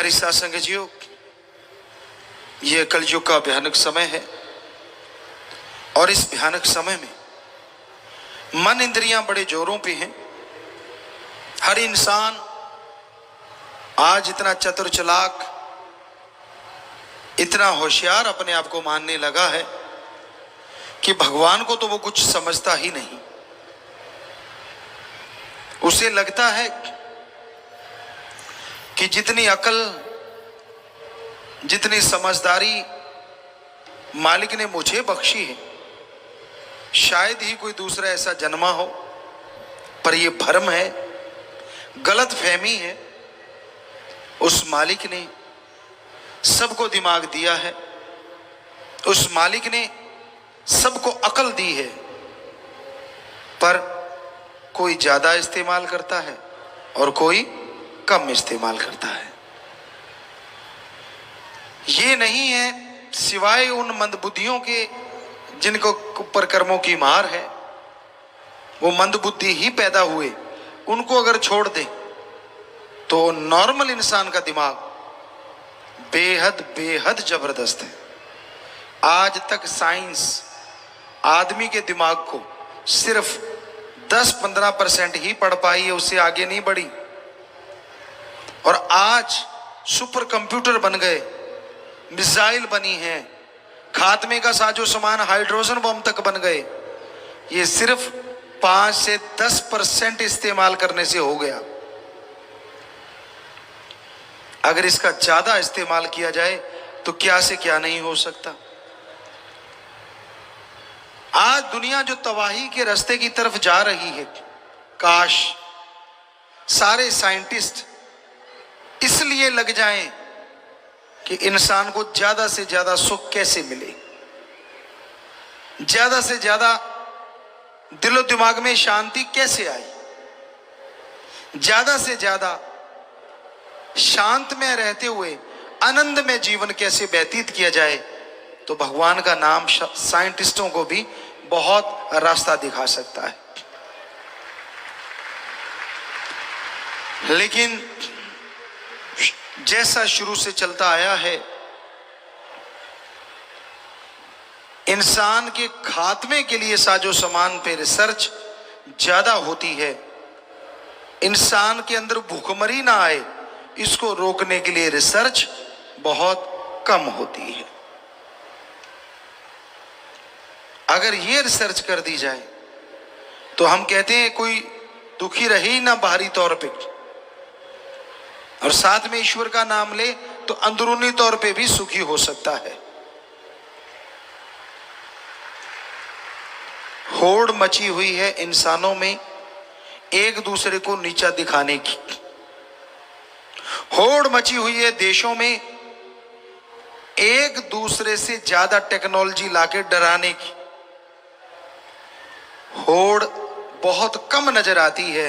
प्यारी साथ संगतियों, ये कलयुग का भयानक समय है और इस भयानक समय में मन इंद्रियां बड़े जोरों पे हैं। हर इंसान आज इतना चतुर चालाक, इतना होशियार अपने आप को मानने लगा है कि भगवान को तो वो कुछ समझता ही नहीं। उसे लगता है कि जितनी अकल, जितनी समझदारी मालिक ने मुझे बख्शी है, शायद ही कोई दूसरा ऐसा जन्मा हो। पर यह भ्रम है, गलत फहमी है। उस मालिक ने सबको दिमाग दिया है, उस मालिक ने सबको अकल दी है, पर कोई ज्यादा इस्तेमाल करता है और कोई कम इस्तेमाल करता है। ये नहीं है सिवाय उन मंदबुद्धियों के जिनको ऊपर कर्मों की मार है। वो मंदबुद्धि ही पैदा हुए, उनको अगर छोड़ दे तो नॉर्मल इंसान का दिमाग बेहद बेहद जबरदस्त है। आज तक साइंस आदमी के दिमाग को सिर्फ 10-15% ही पढ़ पाई है, उससे आगे नहीं बढ़ी। और आज सुपर कंप्यूटर बन गए, मिसाइल बनी है, खात्मे का साजो सामान हाइड्रोजन बम तक बन गए। ये सिर्फ 5 से 10% इस्तेमाल करने से हो गया। अगर इसका ज्यादा इस्तेमाल किया जाए तो क्या से क्या नहीं हो सकता। आज दुनिया जो तबाही के रास्ते की तरफ जा रही है, काश सारे साइंटिस्ट इसलिए लग जाएं कि इंसान को ज्यादा से ज्यादा सुख कैसे मिले, ज्यादा से ज्यादा दिलो दिमाग में शांति कैसे आए, ज्यादा से ज्यादा शांत में रहते हुए आनंद में जीवन कैसे व्यतीत किया जाए। तो भगवान का नाम साइंटिस्टों को भी बहुत रास्ता दिखा सकता है। लेकिन जैसा शुरू से चलता आया है, इंसान के खात्मे के लिए साजो सामान पे रिसर्च ज्यादा होती है। इंसान के अंदर भूखमरी ना आए, इसको रोकने के लिए रिसर्च बहुत कम होती है। अगर ये रिसर्च कर दी जाए तो हम कहते हैं कोई दुखी रहे ही ना बाहरी तौर पे, और साथ में ईश्वर का नाम ले तो अंदरूनी तौर पे भी सुखी हो सकता है। होड़ मची हुई है इंसानों में एक दूसरे को नीचा दिखाने की। होड़ मची हुई है देशों में एक दूसरे से ज्यादा टेक्नोलॉजी लाके डराने की। होड़ बहुत कम नजर आती है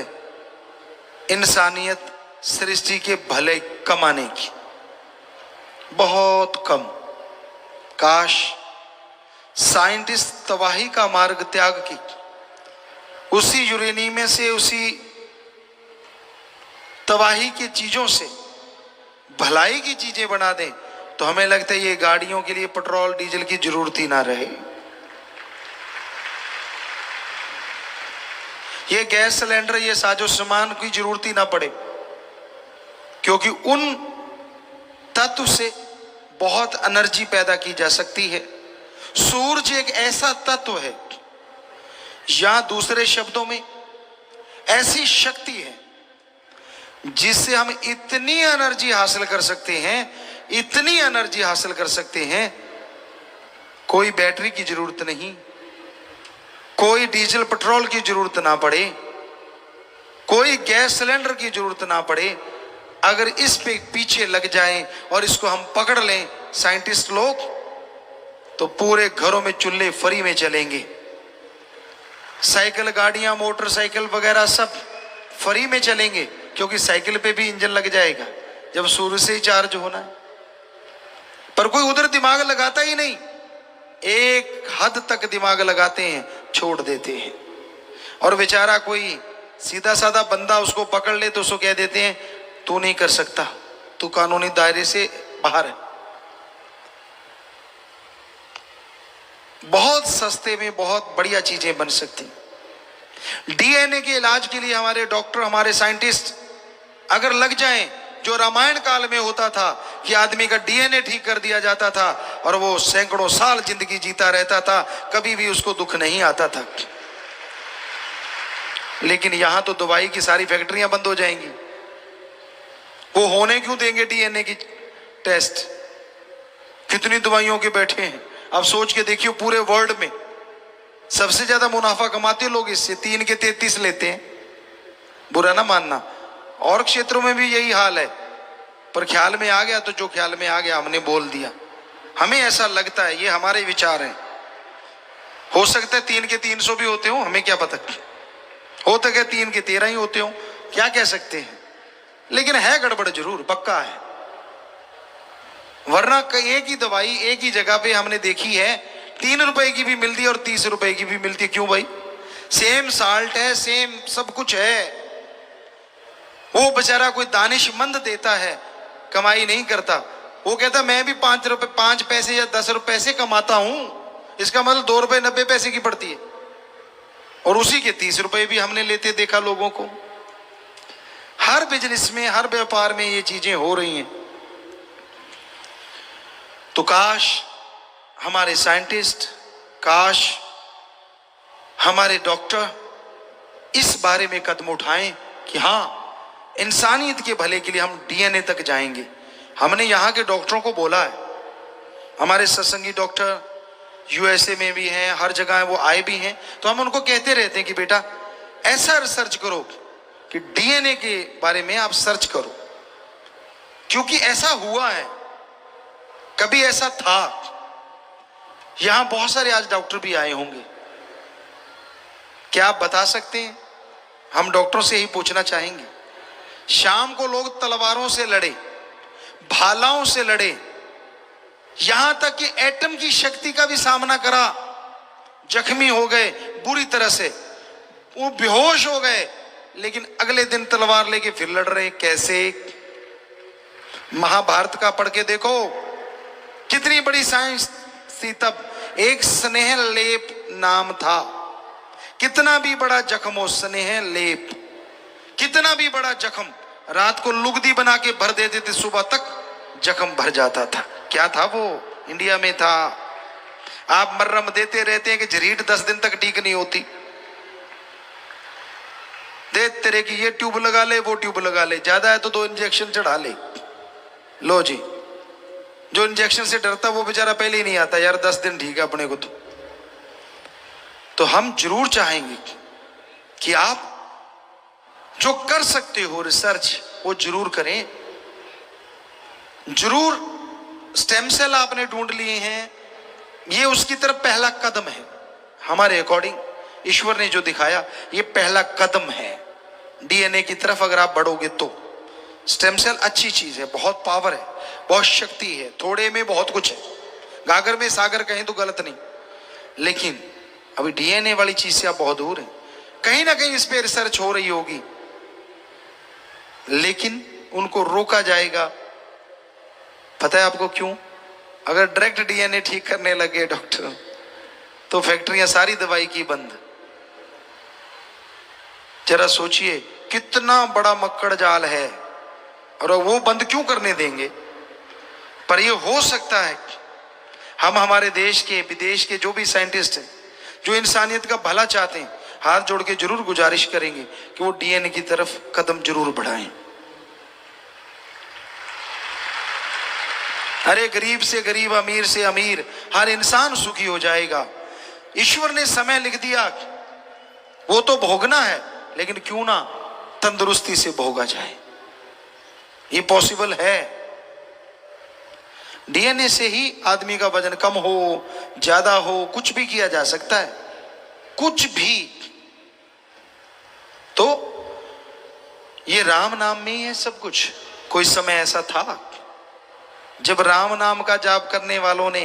इंसानियत सृष्टि के भले कमाने की, बहुत कम। काश साइंटिस्ट तबाही का मार्ग त्याग की उसी यूरेनियम में से, उसी तबाही की चीजों से भलाई की चीजें बना दें, तो हमें लगता है ये गाड़ियों के लिए पेट्रोल डीजल की जरूरत ही ना रहे, ये गैस सिलेंडर, ये साजो सामान की जरूरत ही ना पड़े। क्योंकि उन तत्व से बहुत एनर्जी पैदा की जा सकती है। सूरज एक ऐसा तत्व है, या दूसरे शब्दों में ऐसी शक्ति है जिससे हम इतनी एनर्जी हासिल कर सकते हैं, इतनी एनर्जी हासिल कर सकते हैं, कोई बैटरी की जरूरत नहीं, कोई डीजल पेट्रोल की जरूरत ना पड़े, कोई गैस सिलेंडर की जरूरत ना पड़े। अगर इस पे पीछे लग जाएं और इसको हम पकड़ लें साइंटिस्ट लोग, तो पूरे घरों में चूल्हे फ्री में चलेंगे। साइकिल, गाड़ियां, मोटरसाइकिल वगैरह सब फ्री में चलेंगे, क्योंकि साइकिल पे भी इंजन लग जाएगा जब सूर्य से ही चार्ज होना है। पर कोई उधर दिमाग लगाता ही नहीं, एक हद तक दिमाग लगाते हैं, छोड़ देते हैं। और बेचारा कोई सीधा साधा बंदा उसको पकड़ ले तो उसको कह देते हैं तू नहीं कर सकता, तो कानूनी दायरे से बाहर है। बहुत सस्ते में बहुत बढ़िया चीजें बन सकती। डीएनए के इलाज के लिए हमारे डॉक्टर, हमारे साइंटिस्ट अगर लग जाएं, जो रामायण काल में होता था कि आदमी का डीएनए ठीक कर दिया जाता था और वो सैकड़ों साल जिंदगी जीता रहता था, कभी भी उसको दुख नहीं आता था। लेकिन यहां तो दवाई की सारी फैक्ट्रियां बंद हो जाएंगी। वो होने क्यों देंगे डीएनए की टेस्ट? कितनी दवाइयों के बैठे हैं। अब सोच के देखिए, पूरे वर्ल्ड में सबसे ज्यादा मुनाफा कमाते लोग इससे 3 के 33 लेते हैं। बुरा ना मानना, और क्षेत्रों में भी यही हाल है, पर ख्याल में आ गया तो जो ख्याल में आ गया हमने बोल दिया। हमें ऐसा लगता है, ये हमारे विचार हैं। हो सकता है 3 के 300 भी होते हो, हमें क्या पता। हो तो क्या 3 के 13 ही होते हो, क्या कह सकते हैं। लेकिन है गड़बड़ जरूर, पक्का है। वरना एक ही दवाई एक ही जगह पे हमने देखी है, 3 रुपए की भी मिलती है और 30 रुपए की भी मिलती है। क्यों भाई? सेम साल्ट है, सेम सब कुछ है। वो बेचारा कोई दानिशमंद देता है, कमाई नहीं करता। वो कहता मैं भी 5 पैसे या 10 रुपए से कमाता हूं, इसका मतलब 2 रुपए 90 पैसे की पड़ती है, और उसी के 30 रुपए भी हमने लेते देखा लोगों को। हर बिजनेस में, हर व्यापार में ये चीजें हो रही हैं। तो काश हमारे साइंटिस्ट, काश हमारे डॉक्टर इस बारे में कदम उठाएं कि हाँ, इंसानियत के भले के लिए हम डीएनए तक जाएंगे। हमने यहाँ के डॉक्टरों को बोला है, हमारे सत्संगी डॉक्टर यूएसए में भी हैं, हर जगह वो आए भी हैं, तो हम उनको कहते रहते हैं कि बेटा ऐसा रिसर्च करो कि डीएनए के बारे में आप सर्च करो, क्योंकि ऐसा हुआ है, कभी ऐसा था। यहां बहुत सारे आज डॉक्टर भी आए होंगे, क्या आप बता सकते हैं? हम डॉक्टरों से ही पूछना चाहेंगे। शाम को लोग तलवारों से लड़े, भालाओं से लड़े, यहां तक कि एटम की शक्ति का भी सामना करा, जख्मी हो गए बुरी तरह से, वो बेहोश हो गए, लेकिन अगले दिन तलवार लेके फिर लड़ रहे। कैसे? महाभारत का पढ़ के देखो, कितनी बड़ी साइंस थी तब। एक स्नेह लेप नाम था, कितना भी बड़ा जख्म हो, स्नेह लेप, कितना भी बड़ा जख्म, रात को लुगदी बना के भर देते थे, सुबह तक जख्म भर जाता था। क्या था वो? इंडिया में था। आप मर्रम देते रहते हैं कि झरीट 10 दिन तक ठीक नहीं होती, दे तेरे की ये ट्यूब लगा ले, वो ट्यूब लगा ले, ज्यादा है तो 2 इंजेक्शन चढ़ा ले। लो जी, जो इंजेक्शन से डरता वो बेचारा पहले ही नहीं आता, यार 10 दिन ठीक है अपने को। तो हम जरूर चाहेंगे कि आप जो कर सकते हो रिसर्च, वो जरूर करें। जरूर स्टेम सेल आपने ढूंढ लिए हैं, ये उसकी तरफ पहला कदम है। हमारे अकॉर्डिंग ईश्वर ने जो दिखाया, ये पहला कदम है डीएनए की तरफ। अगर आप बढ़ोगे तो स्टेम सेल अच्छी चीज है, बहुत पावर है, बहुत शक्ति है, थोड़े में बहुत कुछ है। गागर में सागर कहें तो गलत नहीं, लेकिन अभी डीएनए वाली चीज से आप बहुत दूर हैं। कहीं ना कहीं इस पे रिसर्च हो रही होगी, लेकिन उनको रोका जाएगा। पता है आपको क्यों? अगर डायरेक्ट डीएनए ठीक करने लगे डॉक्टर, तो फैक्ट्रियां सारी दवाई की बंद। जरा सोचिए कितना बड़ा मक्कड़ जाल है, और वो बंद क्यों करने देंगे? पर ये हो सकता है हम हमारे देश के, विदेश के जो भी साइंटिस्ट हैं, जो इंसानियत का भला चाहते हैं, हाथ जोड़ के जरूर गुजारिश करेंगे कि वो डीएनए की तरफ कदम जरूर बढ़ाएं। अरे गरीब से गरीब, अमीर से अमीर, हर इंसान सुखी हो जाएगा। ईश्वर ने समय लिख दिया, वो तो भोगना है, लेकिन क्यों ना तंदुरुस्ती से भोगा जाए। ये पॉसिबल है। डीएनए से ही आदमी का वजन कम हो, ज्यादा हो, कुछ भी किया जा सकता है, कुछ भी। तो ये राम नाम में ही है सब कुछ। कोई समय ऐसा था जब राम नाम का जाप करने वालों ने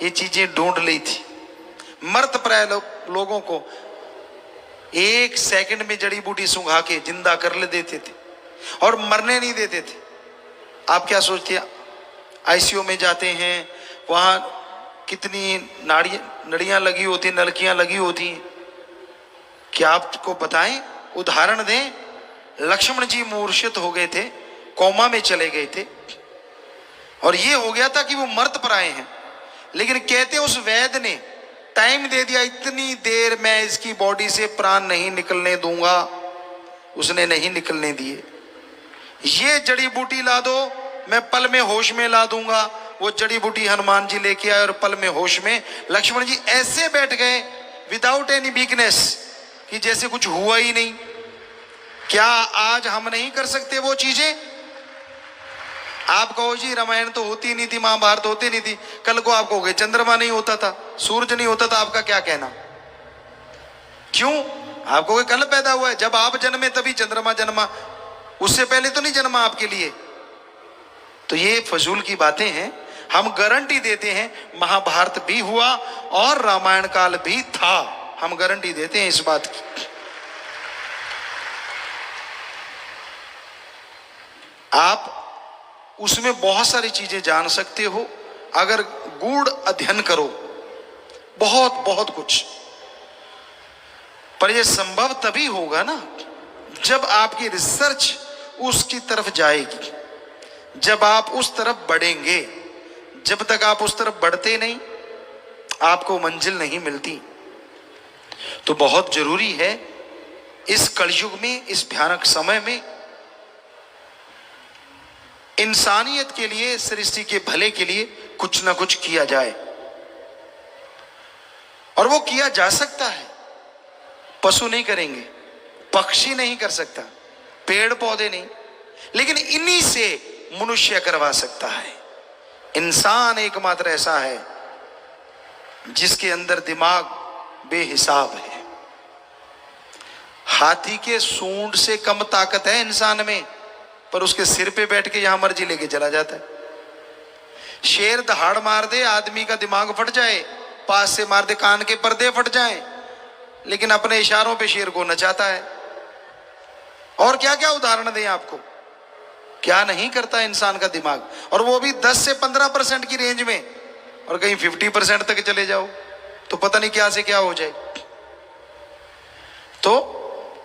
ये चीजें ढूंढ ली थी। मर्त प्राय लोगों को 1 सेकंड में जड़ी बूटी सुंघा के जिंदा कर ले देते थे, और मरने नहीं देते थे। आप क्या सोचते हैं? आईसीयू में जाते हैं, वहां कितनी नड़ियां लगी होती, नलकियां लगी होती। क्या आपको बताएं, उदाहरण दें, लक्ष्मण जी मूर्छित हो गए थे, कोमा में चले गए थे, और ये हो गया था कि वो मर्त पराए हैं। लेकिन कहते उस वैद्य ने टाइम दे दिया, इतनी देर मैं इसकी बॉडी से प्राण नहीं निकलने दूंगा। उसने नहीं निकलने दिए। ये जड़ी बूटी ला दो, मैं पल में होश में ला दूंगा। वो जड़ी बूटी हनुमान जी लेके आए और पल में होश में लक्ष्मण जी ऐसे बैठ गए विदाउट एनी वीकनेस, कि जैसे कुछ हुआ ही नहीं। क्या आज हम नहीं कर सकते वो चीजें? आप कहो जी रामायण तो होती नहीं थी, महाभारत होती नहीं थी, कल को आप कहोगे चंद्रमा नहीं होता था, सूरज नहीं होता था, आपका क्या कहना? क्यों? आप कहोगे कल पैदा हुआ है, जब आप जन्मे तभी चंद्रमा जन्मा, उससे पहले तो नहीं जन्मा आपके लिए। तो ये फजूल की बातें हैं। हम गारंटी देते हैं महाभारत भी हुआ और रामायण काल भी था, हम गारंटी देते हैं इस बात की। आप उसमें बहुत सारी चीजें जान सकते हो अगर गूढ़ अध्ययन करो, बहुत बहुत कुछ। पर यह संभव तभी होगा ना जब आपकी रिसर्च उसकी तरफ जाएगी, जब आप उस तरफ बढ़ेंगे। जब तक आप उस तरफ बढ़ते नहीं, आपको मंजिल नहीं मिलती। तो बहुत जरूरी है इस कलयुग में, इस भयानक समय में, इंसानियत के लिए, सृष्टि के भले के लिए कुछ ना कुछ किया जाए। और वो किया जा सकता है। पशु नहीं करेंगे, पक्षी नहीं कर सकता, पेड़ पौधे नहीं, लेकिन इन्हीं से मनुष्य करवा सकता है। इंसान एकमात्र ऐसा है जिसके अंदर दिमाग बेहिसाब है। हाथी के सूंड से कम ताकत है इंसान में, पर उसके सिर पे बैठ के यहां मर्जी लेके चला जाता है। शेर दहाड़ मार दे, आदमी का दिमाग फट जाए, पास से मार दे, कान के पर्दे फट जाएं, लेकिन अपने इशारों पे शेर को नचाता है। और क्या क्या उदाहरण दें आपको, क्या नहीं करता इंसान का दिमाग। और वो भी 10 से 15% की रेंज में, और कहीं 50% तक चले जाओ तो पता नहीं क्या से क्या हो जाए। तो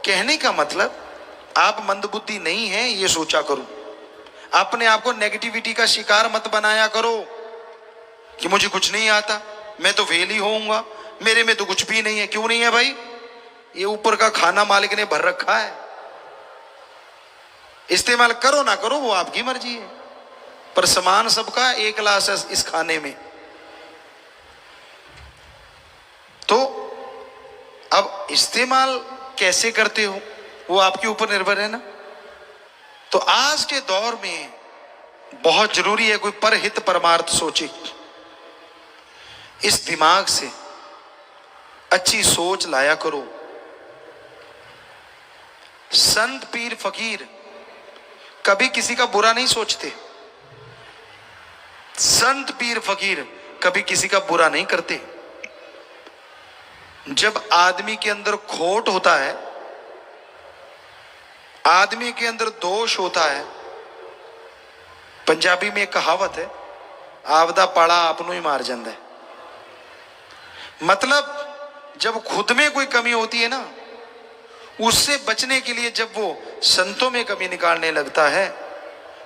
कहने का मतलब, आप मंदबुद्धि नहीं है ये सोचा करो। अपने आप को नेगेटिविटी का शिकार मत बनाया करो कि मुझे कुछ नहीं आता, मैं तो फेल ही होऊंगा, मेरे में तो कुछ भी नहीं है। क्यों नहीं है भाई? ये ऊपर का खाना मालिक ने भर रखा है, इस्तेमाल करो ना करो वो आपकी मर्जी है, पर सामान सबका एक क्लास है इस खाने में। तो अब इस्तेमाल कैसे करते हो वो आपके ऊपर निर्भर है ना। तो आज के दौर में बहुत जरूरी है कोई परहित परमार्थ सोचे। इस दिमाग से अच्छी सोच लाया करो। संत पीर फकीर कभी किसी का बुरा नहीं सोचते। संत पीर फकीर कभी किसी का बुरा नहीं करते। जब आदमी के अंदर खोट होता है, आदमी के अंदर दोष होता है, पंजाबी में एक कहावत है, आपदा पाड़ा आपनों ही मार जाता है। मतलब जब खुद में कोई कमी होती है ना, उससे बचने के लिए जब वो संतों में कमी निकालने लगता है,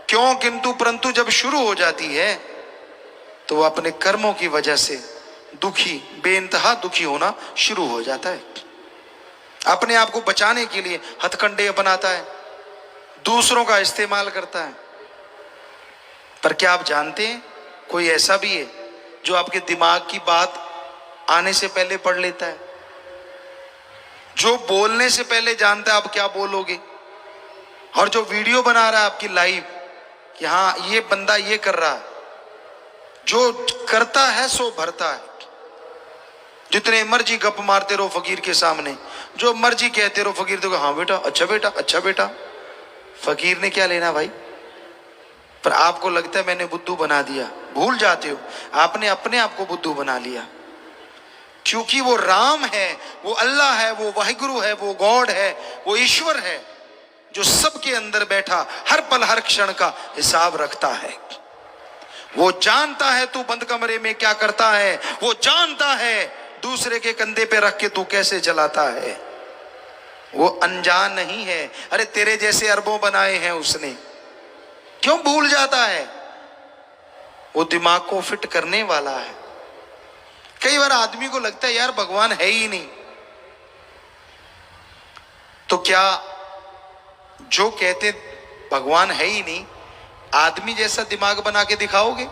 क्यों किंतु परंतु जब शुरू हो जाती है, तो वो अपने कर्मों की वजह से दुखी, बेइंतहा दुखी होना शुरू हो जाता है। अपने आप को बचाने के लिए हथकंडे अपनाता है, दूसरों का इस्तेमाल करता है। पर क्या आप जानते हैं कोई ऐसा भी है जो आपके दिमाग की बात आने से पहले पढ़ लेता है, जो बोलने से पहले जानता है आप क्या बोलोगे, और जो वीडियो बना रहा है आपकी लाइव कि हाँ ये बंदा ये कर रहा है, जो करता है सो भरता है। जितने मर्जी गप मारते रहो फकीर के सामने, जो मर्जी कहते रहो, फकीर देखो हाँ बेटा, अच्छा बेटा, अच्छा बेटा। फकीर ने क्या लेना भाई? पर आपको लगता है मैंने बुद्धू बना दिया। भूल जाते हो आपने अपने आप को बुद्धू बना लिया, क्योंकि वो राम है, वो अल्लाह है, वो वाहिगुरु है, वो गॉड है, वो ईश्वर है जो सबके अंदर बैठा हर पल हर क्षण का हिसाब रखता है। वो जानता है तू बंद कमरे में क्या करता है, वो जानता है दूसरे के कंधे पे रख के तू कैसे चलाता है। वो अनजान नहीं है। अरे तेरे जैसे अरबों बनाए हैं उसने, क्यों भूल जाता है? वो दिमाग को फिट करने वाला है। कई बार आदमी को लगता है यार भगवान है ही नहीं, तो क्या जो कहते भगवान है ही नहीं, आदमी जैसा दिमाग बना के दिखाओगे?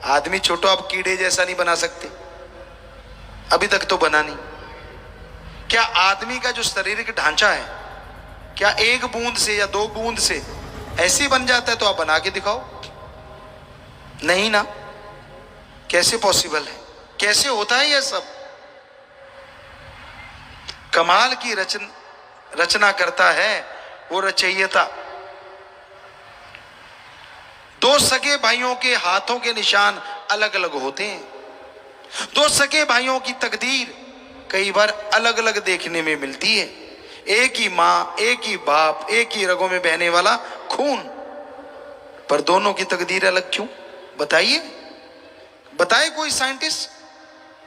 आदमी छोटो, आप कीड़े जैसा नहीं बना सकते, अभी तक तो बना नहीं। क्या आदमी का जो शारीरिक ढांचा है, क्या एक बूंद से या 2 बूंद से ऐसे बन जाता है? तो आप बना के दिखाओ। नहीं ना, कैसे पॉसिबल है? कैसे होता है यह सब? कमाल की रचना करता है वो रचयिता। 2 सगे भाइयों के हाथों के निशान अलग अलग होते हैं। 2 सगे भाइयों की तकदीर कई बार अलग अलग देखने में मिलती है। एक ही मां, एक ही बाप, एक ही रगों में बहने वाला खून, पर दोनों की तकदीर अलग क्यों? बताइए, बताए कोई साइंटिस्ट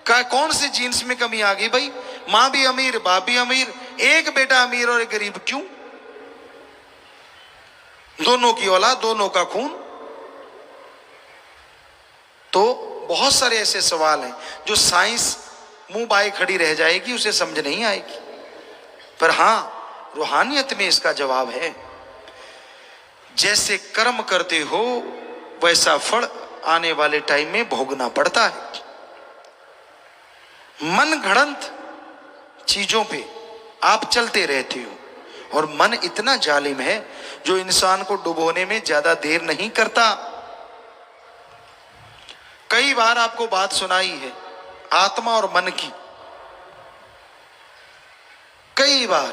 का कौन से जीन्स में कमी आ गई भाई? मां भी अमीर, बाप भी अमीर, एक बेटा अमीर और एक गरीब, क्यों? दोनों की औलाद, दोनों का खून। तो बहुत सारे ऐसे सवाल हैं जो साइंस मुंह बाए खड़ी रह जाएगी, उसे समझ नहीं आएगी, पर हां रूहानियत में इसका जवाब है। जैसे कर्म करते हो वैसा फल आने वाले टाइम में भोगना पड़ता है। मन घड़ंत चीजों पे आप चलते रहते हो, और मन इतना जालिम है जो इंसान को डुबोने में ज्यादा देर नहीं करता। कई बार आपको बात सुनाई है आत्मा और मन की, कई बार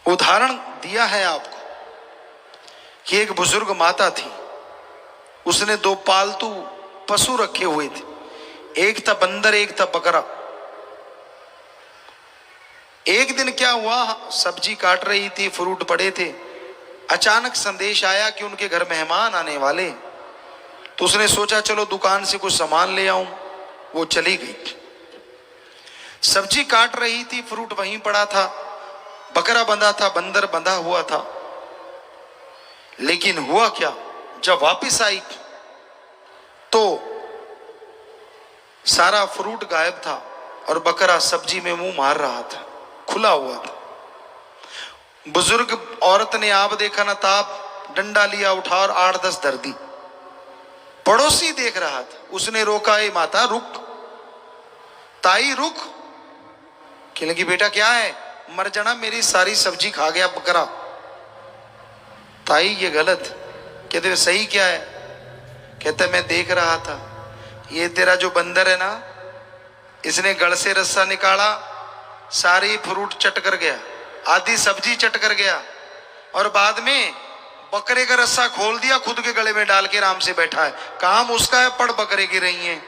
उदाहरण दिया है आपको कि एक बुजुर्ग माता थी, उसने 2 पालतू पशु रखे हुए थे, एक था बंदर, एक था बकरा। एक दिन क्या हुआ, सब्जी काट रही थी, फ्रूट पड़े थे, अचानक संदेश आया कि उनके घर मेहमान आने वाले। तो उसने सोचा चलो दुकान से कुछ सामान ले आऊं। वो चली गई, सब्जी काट रही थी, फ्रूट वहीं पड़ा था, बकरा बंधा था, बंदर बंधा हुआ था। लेकिन हुआ क्या, जब वापस आई तो सारा फ्रूट गायब था और बकरा सब्जी में मुंह मार रहा था, खुला हुआ था। बुजुर्ग औरत ने आप देखा ना ताप, डंडा लिया, उठा और 8-10 धर दी। पड़ोसी देख रहा था, उसने रोका, ए माता रुक, ताई रुक। कहने लगी बेटा क्या है? मर जाना, मेरी सारी सब्जी खा गया बकरा। ताई ये गलत। कहते सही क्या है? कहते मैं देख रहा था, ये तेरा जो बंदर है ना, इसने गल से रस्सा निकाला, सारी फ्रूट चट कर गया, आधी सब्जी चट कर गया, और बाद में बकरे का रस्सा खोल दिया, खुद के गले में डाल के आराम से बैठा है। काम उसका है, पड़ बकरे की रही है।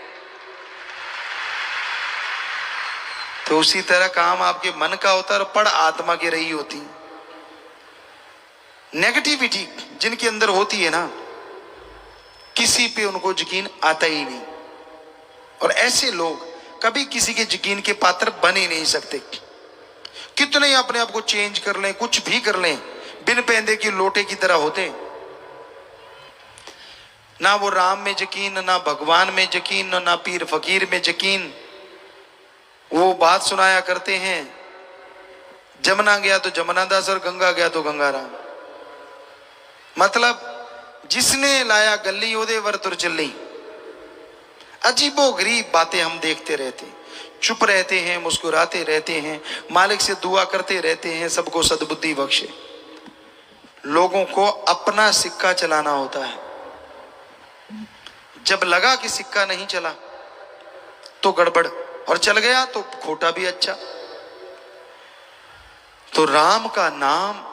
तो उसी तरह काम आपके मन का होता है और पड़ आत्मा की रही होती। नेगेटिविटी जिनके अंदर होती है ना, किसी पे उनको यकीन आता ही नहीं, और ऐसे लोग कभी किसी के यकीन के पात्र बन ही नहीं सकते। कितने ही अपने आप को चेंज कर लें, कुछ भी कर लें, बिन पैंदे की लोटे की तरह होते। ना वो राम में यकीन, ना भगवान में यकीन, ना पीर फकीर में यकीन। वो बात सुनाया करते हैं, जमुना गया तो जमुना दास और गंगा गया तो गंगाराम। मतलब जिसने लाया गली ओदे वर तुर चली। अजीबो गरीब बातें हम देखते रहते, चुप रहते हैं, मुस्कुराते रहते हैं, मालिक से दुआ करते रहते हैं सबको सद्बुद्धि बख्शे। लोगों को अपना सिक्का चलाना होता है। जब लगा कि सिक्का नहीं चला तो गड़बड़, और चल गया तो खोटा भी अच्छा। तो राम का नाम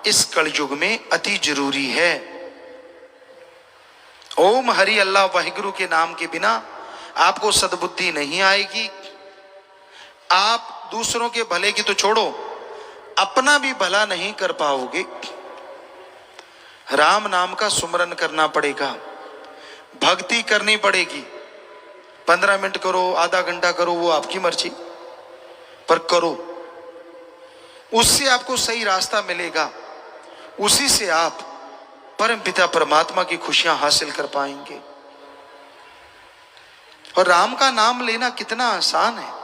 इस कलयुग में अति जरूरी है। ओम हरि अल्लाह वाहिगुरु के नाम के बिना आपको सद्बुद्धि नहीं आएगी। आप दूसरों के भले की तो छोड़ो, अपना भी भला नहीं कर पाओगे। राम नाम का सुमरन करना पड़ेगा, भक्ति करनी पड़ेगी। 15 मिनट करो, आधा घंटा करो, वो आपकी मर्जी, पर करो। उससे आपको सही रास्ता मिलेगा, उसी से आप परम पिता परमात्मा की खुशियां हासिल कर पाएंगे। और राम का नाम लेना कितना आसान है।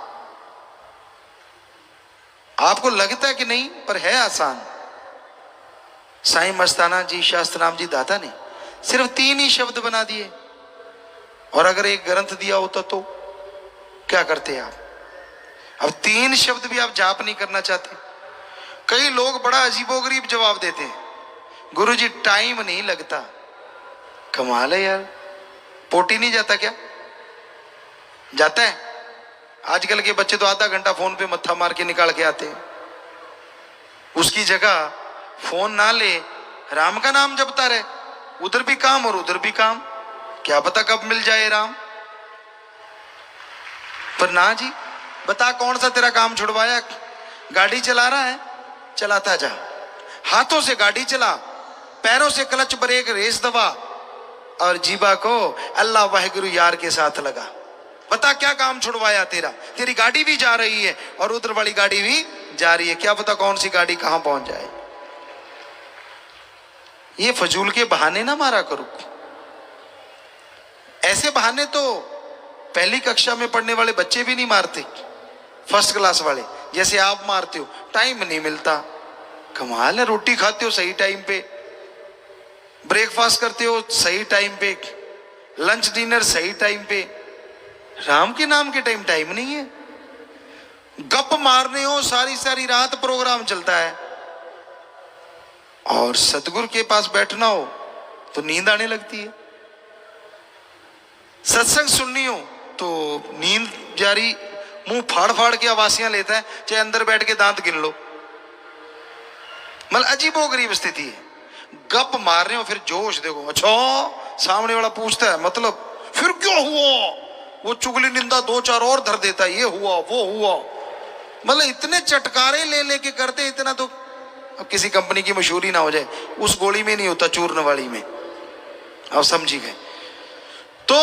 आपको लगता है कि नहीं, पर है आसान। साईं मस्ताना जी, शास्त्रनाम जी दादा ने सिर्फ 3 ही शब्द बना दिए, और अगर एक ग्रंथ दिया होता तो क्या करते आप? अब 3 शब्द भी आप जाप नहीं करना चाहते। कई लोग बड़ा अजीबोगरीब जवाब देते हैं, गुरुजी टाइम नहीं लगता। कमाल है यार, पोटी नहीं जाता क्या? जाता है। आजकल के बच्चे तो आधा घंटा फोन पे मत्था मार के निकाल के आते हैं। उसकी जगह फोन ना ले, राम का नाम जपता रहे, उधर भी काम और उधर भी काम, क्या पता कब मिल जाए राम। पर ना जी, बता कौन सा तेरा काम छुड़वाया? गाड़ी चला रहा है, चलाता जा, हाथों से गाड़ी चला, पैरों से क्लच ब्रेक रेस दबा, और जीवा को अल्लाह वाहिगुरु यार के साथ लगा। बता क्या काम छुड़वाया तेरा? तेरी गाड़ी भी जा रही है और उधर वाली गाड़ी भी जा रही है, क्या पता कौन सी गाड़ी कहां पहुंच जाए। ये फजूल के बहाने ना मारा करो। ऐसे बहाने तो पहली कक्षा में पढ़ने वाले बच्चे भी नहीं मारते, फर्स्ट क्लास वाले, जैसे आप मारते हो। टाइम नहीं मिलता, कमाल है। रोटी खाते हो सही टाइम पे, ब्रेकफास्ट करते हो सही टाइम पे, लंच डिनर सही टाइम पे, राम के नाम के टाइम नहीं है। गप मारने हो सारी सारी रात प्रोग्राम चलता है, और सतगुरु के पास बैठना हो तो नींद आने लगती है। सत्संग सुननी हो तो नींद जारी, मुंह फाड़ फाड़ के आवासियां लेता है, चाहे अंदर बैठ के दांत गिन लो। मतलब अजीबोगरीब स्थिति है। गप मार रहे हो, फिर जोश देखो, अच्छा सामने वाला पूछता है मतलब फिर क्या हुआ, वो चुगली निंदा 2-4 और धर देता है, ये हुआ वो हुआ। मतलब इतने चटकारे ले लेके करते, इतना तो अब किसी कंपनी की मशहूरी ना हो जाए, उस गोली में नहीं होता, चूर्ण वाली में। आप समझी गए? तो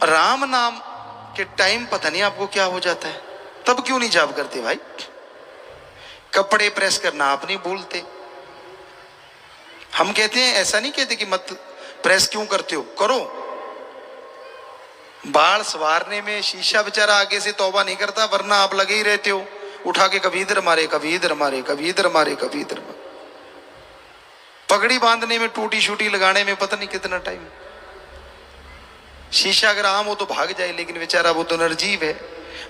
राम नाम के टाइम पता नहीं आपको क्या हो जाता है, तब क्यों नहीं जाप करते भाई? कपड़े प्रेस करना आप नहीं भूलते। हम कहते हैं, ऐसा नहीं कहते कि मत प्रेस क्यों करते हो, करो। बाल सवारने में शीशा बेचारा आगे से तौबा नहीं करता, वरना आप लगे ही रहते हो, उठा के कभी इधर मारे कभी इधर मारे, कभी इधर मारे कभी इधर मारे। पगड़ी बांधने में, टूटी शूटी लगाने में पता नहीं कितना टाइम। शीशा अगर आम हो तो भाग जाए, लेकिन बेचारा वो तो निर्जीव है।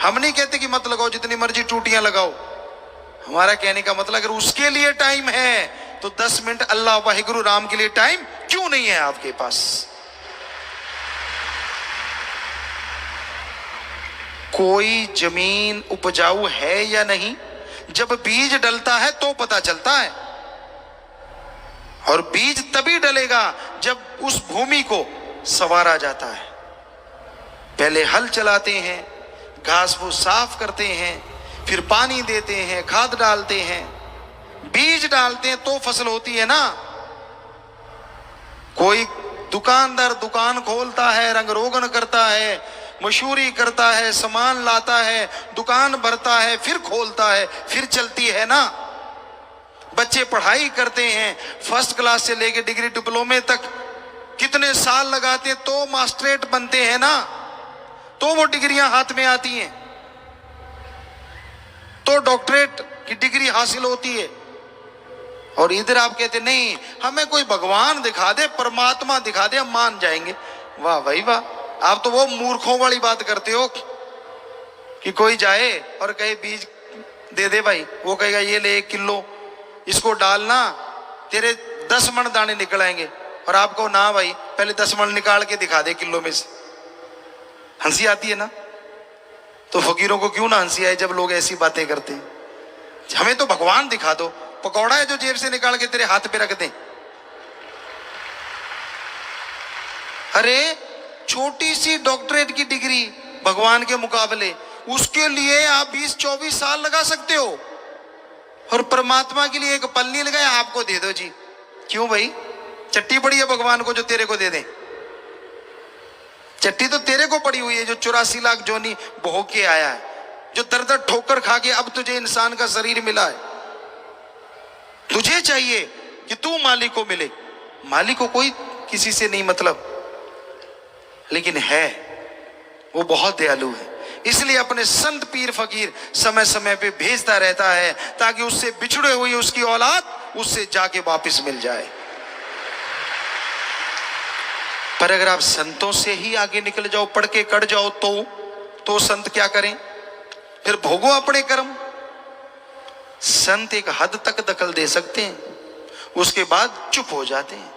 हम नहीं कहते कि मत लगाओ, जितनी मर्जी टूटियां लगाओ। हमारा कहने का मतलब अगर उसके लिए टाइम है तो 10 मिनट अल्लाह वाहिगुरु राम के लिए टाइम क्यों नहीं है आपके पास? कोई जमीन उपजाऊ है या नहीं, जब बीज डलता है तो पता चलता है। और बीज तभी डलेगा जब उस भूमि को संवारा जाता है। पहले हल चलाते हैं, घास फूस साफ करते हैं, फिर पानी देते हैं, खाद डालते हैं, बीज डालते हैं, तो फसल होती है ना। कोई दुकानदार दुकान खोलता है, रंग रोगन करता है, मशहूरी करता है, सामान लाता है, दुकान भरता है, फिर खोलता है, फिर चलती है ना। बच्चे पढ़ाई करते हैं, फर्स्ट क्लास से लेकर डिग्री डिप्लोमे तक कितने साल लगाते हैं, तो मास्टरेट बनते हैं ना, तो वो डिग्रियां हाथ में आती हैं, तो डॉक्टरेट की डिग्री हासिल होती है। और इधर आप कहते नहीं, हमें कोई भगवान दिखा दे, परमात्मा दिखा दे, हम मान जाएंगे। वाह भाई वाह, आप तो वो मूर्खों वाली बात करते हो कि कोई जाए और कहे बीज दे दे भाई, वो कहेगा ये ले 1 किलो, इसको डालना, तेरे 10 मन दाने निकल आएंगे। और आपको ना भाई, पहले 10 मन निकाल के दिखा दे किलो में से। हंसी आती है ना? तो फकीरों को क्यों ना हंसी आए जब लोग ऐसी बातें करते हैं। हमें तो भगवान दिखा दो, पकौड़ा है जो जेब से निकाल के तेरे हाथ पे रख दें। अरे छोटी सी डॉक्टरेट की डिग्री भगवान के मुकाबले, उसके लिए आप 20-24 साल लगा सकते हो। और परमात्मा के लिए एक पल्ली लगाए, आपको दे दो जी। क्यों भाई, चट्टी पड़ी है भगवान को जो तेरे को दे दे? चट्टी तो तेरे को पड़ी हुई है जो 84 लाख जोनी भोग के आया है, जो दर दर ठोकर खा के अब तुझे इंसान का शरीर मिला है। तुझे चाहिए कि तू मालिक को मिले। मालिक को कोई किसी से नहीं मतलब, लेकिन है वो बहुत दयालु है, इसलिए अपने संत पीर फकीर समय समय पे भेजता रहता है ताकि उससे बिछड़े हुई उसकी औलाद उससे जाके वापस मिल जाए। पर अगर आप संतों से ही आगे निकल जाओ, पढ़ के कट जाओ, तो संत क्या करें? फिर भोगो अपने कर्म। संत एक हद तक दखल दे सकते हैं, उसके बाद चुप हो जाते हैं,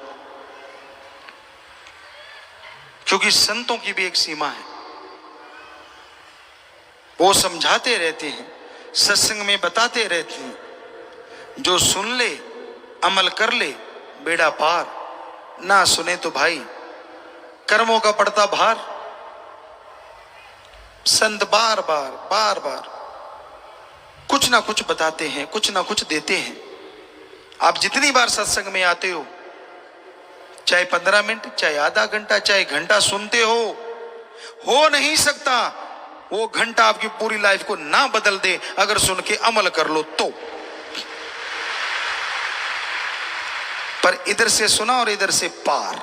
क्योंकि संतों की भी एक सीमा है। वो समझाते रहते हैं, सत्संग में बताते रहते हैं, जो सुन ले अमल कर ले बेड़ा पार, ना सुने तो भाई कर्मों का पड़ता भार। संत बार बार कुछ ना कुछ बताते हैं, कुछ ना कुछ देते हैं। आप जितनी बार सत्संग में आते हो, चाहे 15 मिनट, चाहे आधा घंटा, चाहे घंटा सुनते हो नहीं सकता वो घंटा आपकी पूरी लाइफ को ना बदल दे अगर सुन के अमल कर लो तो। पर इधर से सुना और इधर से पार।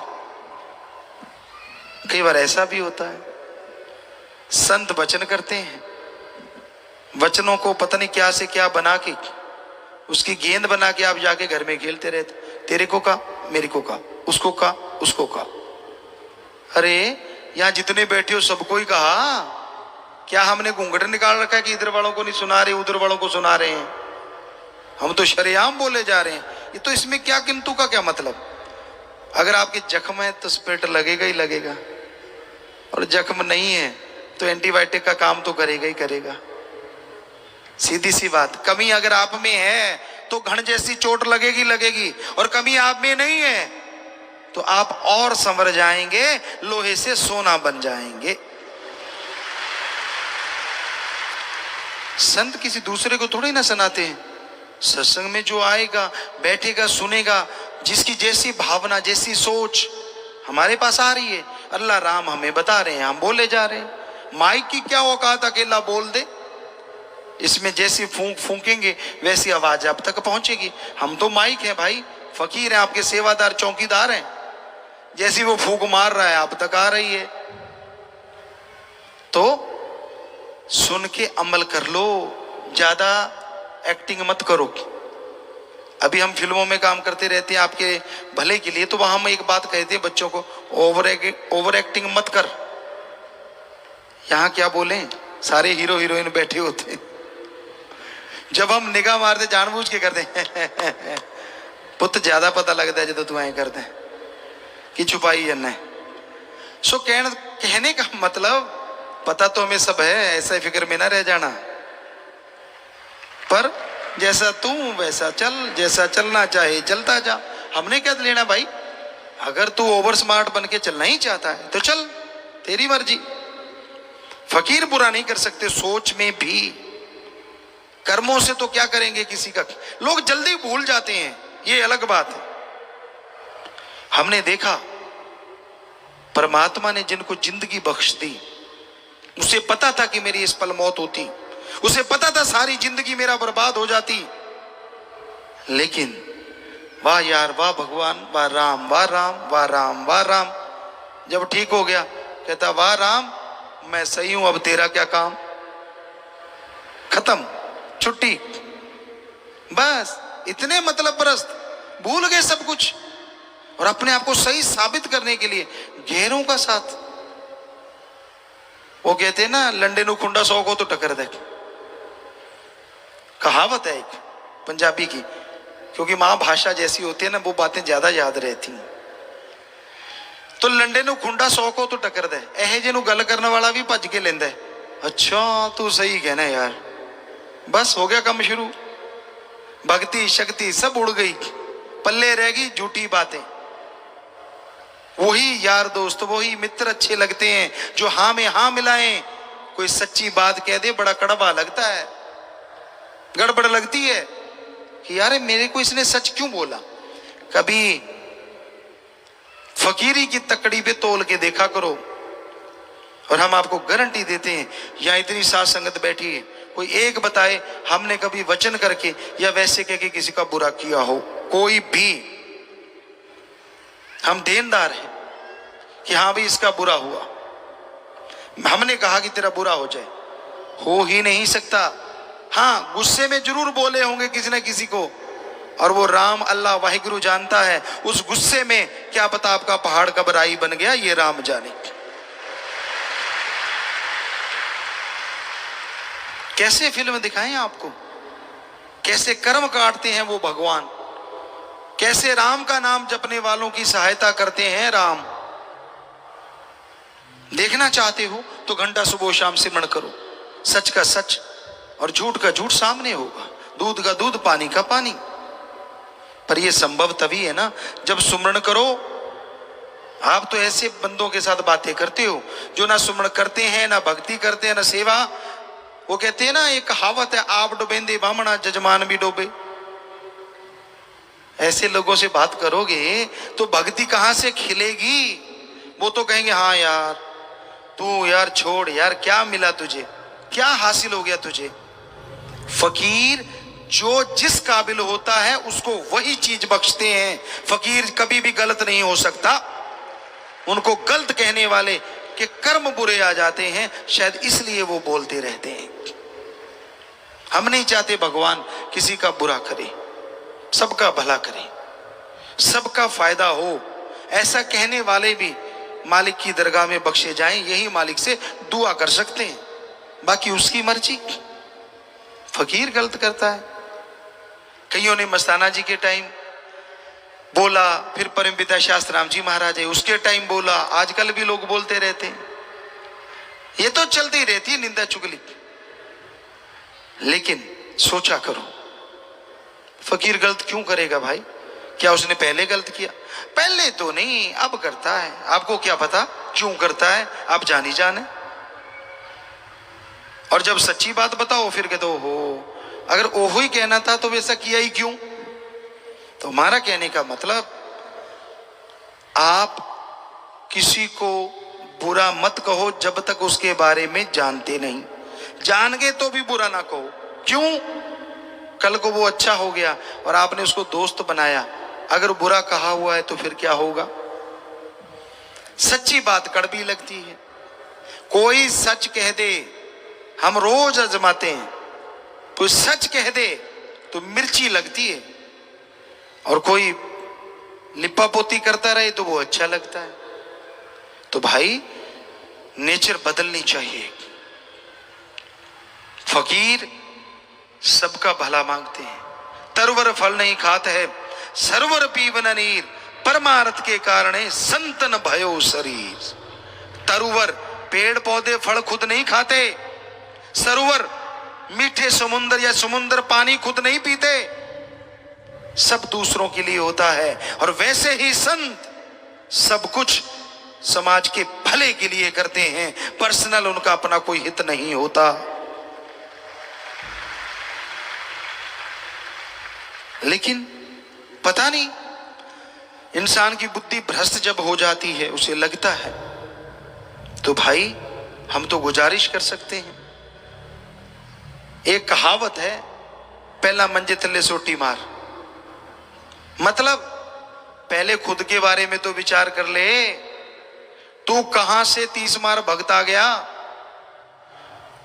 कई बार ऐसा भी होता है, संत वचन करते हैं, वचनों को पता नहीं क्या से क्या बना के, उसकी गेंद बना के आप जाके घर में खेलते रहते। तेरे को का, मेरे को का, उसको का, उसको का। अरे यहां जितने बैठे हो सबको ही कहा, क्या हमने घूंघट निकाल रखा है कि इधर वालों को नहीं सुना रहे उधर वालों को सुना रहे हैं? हम तो शरेआम बोले जा रहे हैं। ये तो इसमें क्या किंतु का क्या मतलब? अगर आपके जख्म है तो स्पिरिट लगेगा ही लगेगा, और जख्म नहीं है तो एंटीबायोटिक का काम तो करेगा ही करेगा। सीधी सी बात। कमी अगर आप में है तो घण जैसी चोट लगेगी लगेगी, और कमी आप में नहीं है तो आप और संवर जाएंगे, लोहे से सोना बन जाएंगे। संत किसी दूसरे को थोड़ी ना सुनाते हैं। सत्संग में जो आएगा, बैठेगा, सुनेगा, जिसकी जैसी भावना, जैसी सोच हमारे पास आ रही है, अल्लाह राम हमें बता रहे हैं, हम बोले जा रहे हैं। माइक की क्या औकात अकेला बोल दे, इसमें जैसी फूंक फूंकेंगे वैसी आवाज आप तक पहुंचेगी। हम तो माइक हैं भाई, फकीर हैं, आपके सेवादार चौकीदार हैं। जैसी वो फूंक मार रहा है आप तक आ रही है। तो सुन के अमल कर लो, ज्यादा एक्टिंग मत करो। अभी हम फिल्मों में काम करते रहते हैं आपके भले के लिए, तो वहां हम एक बात कहते हैं बच्चों को, ओवर एक्टिंग मत कर। यहां क्या बोले, सारे हीरो हीरोइन बैठे होते हैं, जब हम निगाह मारते जानबूझ के करते हैं पुत ज्यादा पता लगता है जो तू ऐ करते हैं कि छुपाई जन्ना है। सो कहने का मतलब, पता तो हमें सब है, ऐसा फिक्र में ना रह जाना, पर जैसा तू वैसा चल, जैसा चलना चाहे चलता जा। हमने क्या लेना भाई, अगर तू ओवर स्मार्ट बन के चलना ही चाहता है तो चल, तेरी मर्जी। फकीर बुरा नहीं कर सकते सोच में भी, कर्मों से तो क्या करेंगे किसी का। लोग जल्दी भूल जाते हैं, ये अलग बात है। हमने देखा परमात्मा ने जिनको जिंदगी बख्श दी, उसे पता था कि मेरी इस पल मौत होती, उसे पता था सारी जिंदगी मेरा बर्बाद हो जाती, लेकिन वाह यार, वाह भगवान, वाह राम, वाह राम, वाह राम, वाह राम। जब ठीक हो गया कहता वाह राम, मैं सही हूं, अब तेरा क्या काम। खत्म, छुट्टी, बस। इतने मतलब परस्त, भूल गए सब कुछ, और अपने आप को सही साबित करने के लिए गैरों का साथ। वो कहते हैं ना, लंडे नु खुंडा 100 को तो टक्कर दे। कहावत है एक पंजाबी की, क्योंकि मां भाषा जैसी होती है ना, वो बातें ज्यादा याद रहती हैं। तो लंडे नु खुंडा 100 को तो टक्कर दे, एहे जे नु गल करने वाला भी भज के लेंदा है। अच्छा तू सही कहना यार, बस हो गया काम शुरू। भक्ति शक्ति सब उड़ गई, पल्ले रह गई झूठी बातें। वही यार दोस्त, वही मित्र अच्छे लगते हैं जो हाँ में हाँ मिलाएं। कोई सच्ची बात कह दे बड़ा कड़वा लगता है, गड़बड़ लगती है। कि यार मेरे को इसने सच क्यों बोला। कभी फकीरी की तकड़ी पे तोल के देखा करो। और हम आपको गारंटी देते हैं, यहाँ इतनी साथ संगत बैठी है, कोई एक बताए हमने कभी वचन करके या वैसे कह के किसी का बुरा किया हो, कोई भी। हम देनदार हैं कि हाँ भाई इसका बुरा हुआ, हमने कहा कि तेरा बुरा हो जाए, हो ही नहीं सकता। हाँ, गुस्से में जरूर बोले होंगे किसी न किसी को, और वो राम अल्लाह वाहिगुरु जानता है उस गुस्से में क्या पता आपका पहाड़ कब राई बन गया, ये राम जाने। कैसे फिल्म दिखाएं आपको, कैसे कर्म काटते हैं वो भगवान, कैसे राम का नाम जपने वालों की सहायता करते हैं राम। देखना चाहते हो तो घंटा सुबह शाम सिमरण करो, सच का सच और झूठ का झूठ सामने होगा, दूध का दूध पानी का पानी। पर यह संभव तभी है ना जब सुमरण करो। आप तो ऐसे बंदों के साथ बातें करते हो जो ना सुमरण करते हैं, ना भक्ति करते हैं, ना सेवा। वो कहते हैं ना, एक कहावत है, आप डूबेंदे बामणा जजमान भी डूबे। ऐसे लोगों से बात करोगे तो भक्ति कहां से खिलेगी। वो तो कहेंगे हाँ यार तू यार छोड़ यार, क्या मिला तुझे, क्या हासिल हो गया तुझे। फकीर जो जिस काबिल होता है उसको वही चीज बख्शते हैं। फकीर कभी भी गलत नहीं हो सकता। उनको गलत कहने वाले के कर्म बुरे आ जाते हैं, शायद इसलिए वो बोलते रहते हैं। हम नहीं चाहते भगवान किसी का बुरा करे, सबका भला करे, सबका फायदा हो। ऐसा कहने वाले भी मालिक की दरगाह में बख्शे जाएं, यही मालिक से दुआ कर सकते हैं, बाकी उसकी मर्जी। फकीर गलत करता है। कईयों ने मस्ताना जी के टाइम बोला, फिर परमपिता शास्त्राम जी महाराज है उसके टाइम बोला, आजकल भी लोग बोलते रहते हैं। ये तो चलती रहती है निंदा चुगली। लेकिन सोचा करो, फकीर गलत क्यों करेगा भाई? क्या उसने पहले गलत किया? पहले तो नहीं, अब करता है। आपको क्या पता क्यों करता है, आप जानी जाने। और जब सच्ची बात बताओ फिर कहते हो अगर ओहो ही कहना था तो वैसा किया ही क्यों। तो हमारा कहने का मतलब, आप किसी को बुरा मत कहो जब तक उसके बारे में जानते नहीं। जान गए तो भी बुरा ना कहो। क्यों? कल को वो अच्छा हो गया और आपने उसको दोस्त बनाया, अगर बुरा कहा हुआ है तो फिर क्या होगा। सच्ची बात कड़वी लगती है। कोई सच कह दे, हम रोज आजमाते हैं, कोई सच कह दे तो मिर्ची लगती है, और कोई लिपा पोती करता रहे तो वो अच्छा लगता है। तो भाई नेचर बदलनी चाहिए। फकीर सबका भला मांगते हैं, तरवर फल नहीं खाते है, सरवर पीवन नीर, परमार्थ के कारण संतन भयो शरीर। तरुवर पेड़ पौधे फल खुद नहीं खाते, सरोवर मीठे समुद्र या समुद्र पानी खुद नहीं पीते, सब दूसरों के लिए होता है। और वैसे ही संत सब कुछ समाज के भले के लिए करते हैं, पर्सनल उनका अपना कोई हित नहीं होता। लेकिन पता नहीं, इंसान की बुद्धि भ्रष्ट जब हो जाती है उसे लगता है, तो भाई हम तो गुजारिश कर सकते हैं। एक कहावत है, पहला मंजे थल्ले सोटी मार। मतलब पहले खुद के बारे में तो विचार कर ले, तू कहां से 30 मार भगता गया।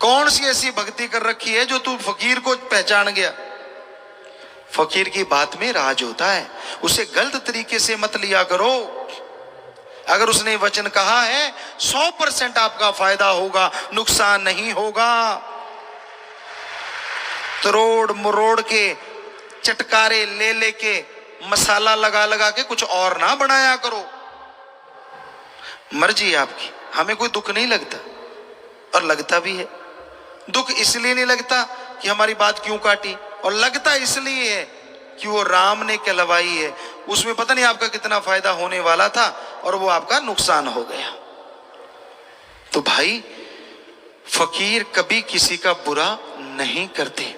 कौन सी ऐसी भक्ति कर रखी है जो तू फकीर को पहचान गया। फकीर की बात में राज होता है, उसे गलत तरीके से मत लिया करो। अगर उसने वचन कहा है 100% आपका फायदा होगा, नुकसान नहीं होगा। तरोड़ मरोड़ के चटकारे ले लेके मसाला लगा लगा के कुछ और ना बनाया करो। मर्जी आपकी, हमें कोई दुख नहीं लगता, और लगता भी है। दुख इसलिए नहीं लगता कि हमारी बात क्यों काटी, और लगता इसलिए है कि वो राम ने कहलवाई है, उसमें पता नहीं आपका कितना फायदा होने वाला था और वो आपका नुकसान हो गया। तो भाई फकीर कभी किसी का बुरा नहीं करते।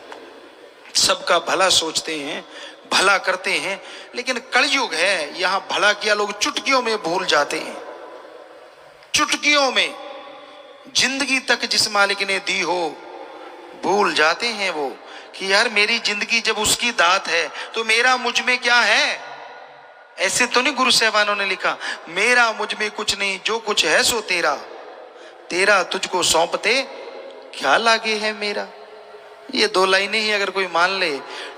सबका भला सोचते हैं, भला करते हैं, लेकिन कलयुग है, यहां भला किया लोग चुटकियों में भूल जाते हैं। चुटकियों में जिंदगी तक जिस मालिक ने दी हो भूल जाते हैं वो कि यार मेरी जिंदगी जब उसकी दात है तो मेरा मुझ में क्या है। ऐसे तो नहीं गुरु साहबानों ने लिखा, मेरा मुझ में कुछ नहीं, जो कुछ है सो तेरा, तेरा तुझको सौंपते क्या लागे है मेरा। ये दो लाइनें ही अगर कोई मान ले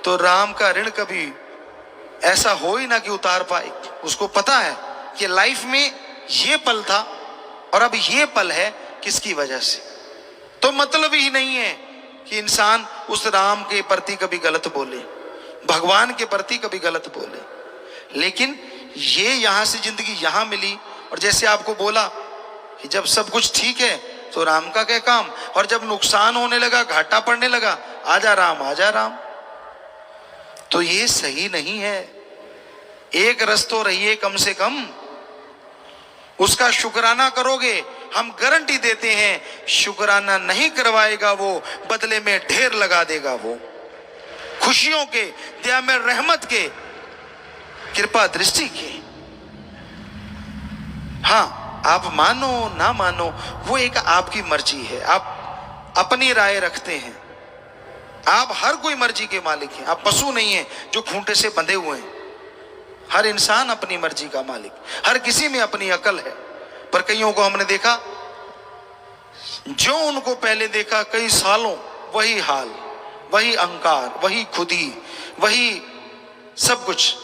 तो राम का ऋण कभी ऐसा हो ही ना कि उतार पाए। उसको पता है कि लाइफ में ये पल था और अब ये पल है किसकी वजह से। तो मतलब ही नहीं है कि इंसान उस राम के प्रति कभी गलत बोले, भगवान के प्रति कभी गलत बोले। लेकिन ये यहां से जिंदगी यहां मिली, और जैसे आपको बोला कि जब सब कुछ ठीक है तो राम का क्या काम, और जब नुकसान होने लगा, घाटा पड़ने लगा, आजा राम आजा राम। तो ये सही नहीं है। एक रस तो रहिए कम से कम, उसका शुक्राना करोगे, हम गारंटी देते हैं शुक्राना नहीं करवाएगा वो, बदले में ढेर लगा देगा वो खुशियों के, दया में रहमत के, कृपा दृष्टि के। हाँ, आप मानो ना मानो वो एक आपकी मर्जी है, आप अपनी राय रखते हैं। आप हर कोई मर्जी के मालिक हैं, आप पशु नहीं हैं जो खूंटे से बंधे हुए हैं। हर इंसान अपनी मर्जी का मालिक, हर किसी में अपनी अकल है। पर कईयों को हमने देखा, जो उनको पहले देखा कई सालों वही हाल, वही अहंकार, वही खुदी, वही सब कुछ,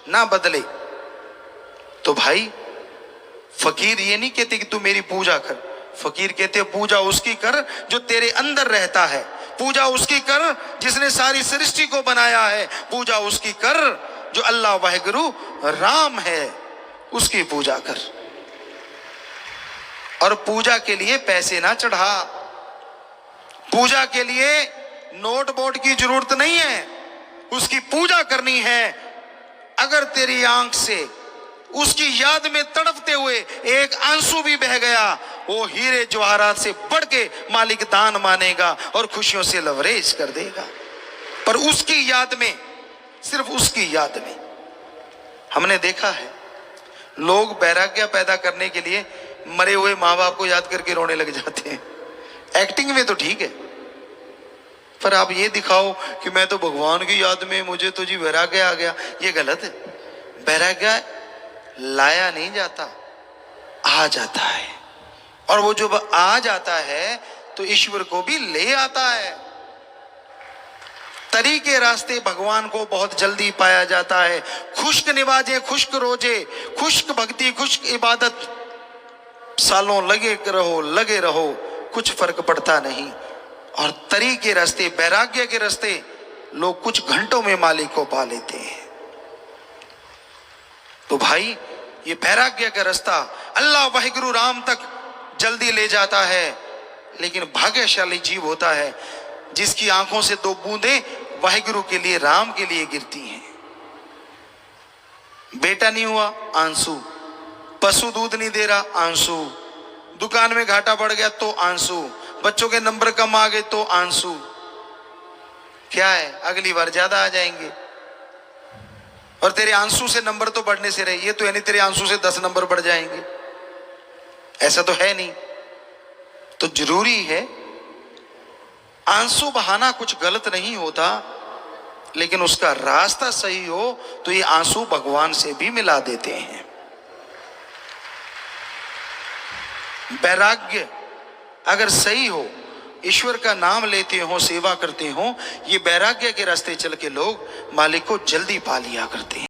ना बदले। तो भाई फकीर ये नहीं कहते कि तू मेरी पूजा कर, फकीर कहते पूजा उसकी कर जो तेरे अंदर रहता है, पूजा उसकी कर जिसने सारी सृष्टि को बनाया है, पूजा उसकी कर जो अल्लाह वाहिगुरु राम है, उसकी पूजा कर। और पूजा के लिए पैसे ना चढ़ा, पूजा के लिए नोट बोट की जरूरत नहीं है, उसकी पूजा करनी है। अगर तेरी आंख से उसकी याद में तड़पते हुए एक आंसू भी बह गया, वो हीरे जवाहरात से बढ़ के मालिक दान मानेगा और खुशियों से लवरेज कर देगा। पर उसकी याद में, सिर्फ उसकी याद में। हमने देखा है लोग वैराग्य पैदा करने के लिए मरे हुए माँ बाप को याद करके रोने लग जाते हैं। एक्टिंग में तो ठीक है, पर आप ये दिखाओ कि मैं तो भगवान की याद में, मुझे तो जी वैराग्य आ गया, ये गलत है। वैराग्य लाया नहीं जाता, आ जाता है, और वो जो आ जाता है तो ईश्वर को भी ले आता है। तरीके रास्ते भगवान को बहुत जल्दी पाया जाता है। खुश्क निवाजे, खुश्क रोजे, खुश्क भक्ति, खुश्क इबादत, सालों लगे रहो, कुछ फर्क पड़ता नहीं। और तरीके रास्ते, वैराग्य के रास्ते लोग कुछ घंटों में मालिक को पा लेते हैं। तो भाई ये वैराग्य का रास्ता अल्लाह वाहिगुरु राम तक जल्दी ले जाता है। लेकिन भाग्यशाली जीव होता है जिसकी आंखों से दो बूंदें वाहिगुरु के लिए, राम के लिए गिरती हैं। बेटा नहीं हुआ, आंसू, पशु दूध नहीं दे रहा, आंसू, दुकान में घाटा बढ़ गया तो आंसू, बच्चों के नंबर कम आ गए तो आंसू। क्या है, अगली बार ज्यादा आ जाएंगे। और तेरे आंसू से नंबर तो बढ़ने से रहे, ये तो है नहीं तेरे आंसू से 10 नंबर बढ़ जाएंगे, ऐसा तो है नहीं। तो जरूरी है, आंसू बहाना कुछ गलत नहीं होता, लेकिन उसका रास्ता सही हो तो ये आंसू भगवान से भी मिला देते हैं। वैराग्य अगर सही हो, ईश्वर का नाम लेते हो, सेवा करते हो, ये वैराग्य के रास्ते चल के लोग मालिक को जल्दी पा लिया करते हैं।